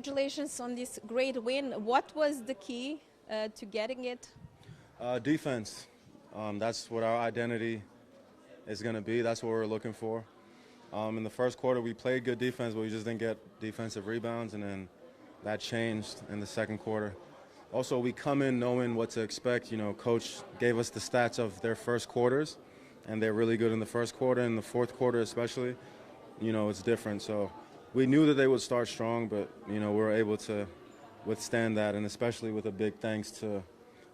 congratulations on this great win. What was the key to getting it? Defense. That's what our identity is going to be. That's what we're looking for. In the first quarter, we played good defense, but we just didn't get defensive rebounds, and then that changed in the second quarter. Also, we come in knowing what to expect. You know, Coach gave us the stats of their first quarters, and they're really good in the first quarter. In the fourth quarter especially, you know, it's different. So we knew that they would start strong, but, you know, we were able to withstand that, and especially with a big thanks to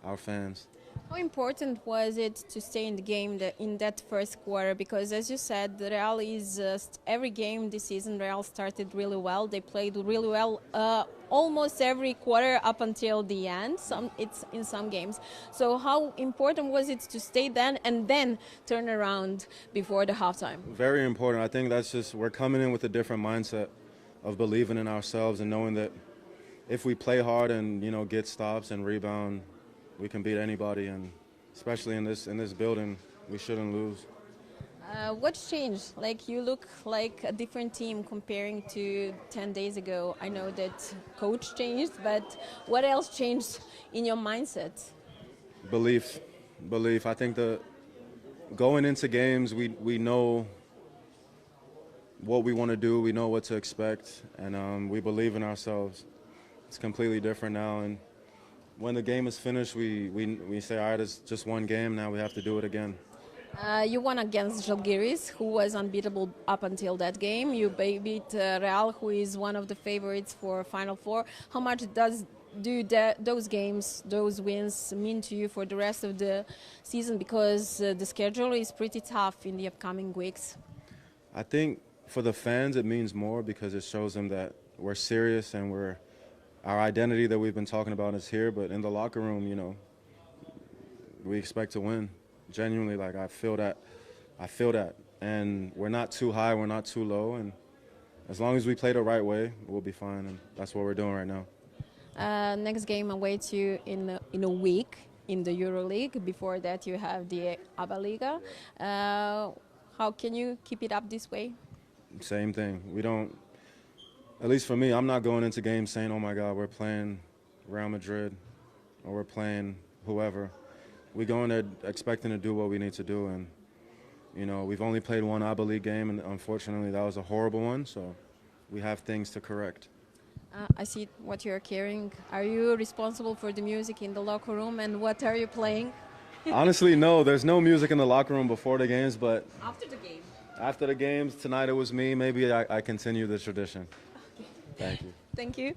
our fans. How important was it to stay in the game in that first quarter? Because as you said, the Real is every game this season. Real started really well. They played really well almost every quarter up until the end. It's in some games. So how important was it to stay then and then turn around before the halftime? Very important. I think that's just we're coming in with a different mindset of believing in ourselves and knowing that if we play hard and, you know, get stops and rebound, we can beat anybody, and especially in this building, we shouldn't lose. What's changed? Like, you look like a different team comparing to 10 days ago. I know that coach changed, but what else changed in your mindset? Belief. I think that going into games, we know what we want to do, we know what to expect, and we believe in ourselves. It's completely different now, and when the game is finished, we say, all right, it's just one game, now we have to do it again. You won against Žalgiris, who was unbeatable up until that game. You beat Real, who is one of the favorites for Final Four. How much do those games, those wins mean to you for the rest of the season? Because the schedule is pretty tough in the upcoming weeks. I think for the fans it means more because it shows them that we're serious and our identity that we've been talking about is here, but in the locker room, you know, we expect to win. Genuinely, like, I feel that. And we're not too high, we're not too low, and as long as we play the right way, we'll be fine, and that's what we're doing right now. Next game awaits you in a week in the EuroLeague. Before that, you have the ABA Liga. How can you keep it up this way? Same thing. We don't. At least for me, I'm not going into games saying, oh my God, we're playing Real Madrid or we're playing whoever. We go in there expecting to do what we need to do, and, you know, we've only played one ABA League game, and unfortunately that was a horrible one, so we have things to correct. I see what you're carrying. Are you responsible for the music in the locker room, and what are you playing? Honestly, no, there's no music in the locker room before the games, but after the game. After the games, tonight it was me. Maybe I continue the tradition. Thank you. Thank you.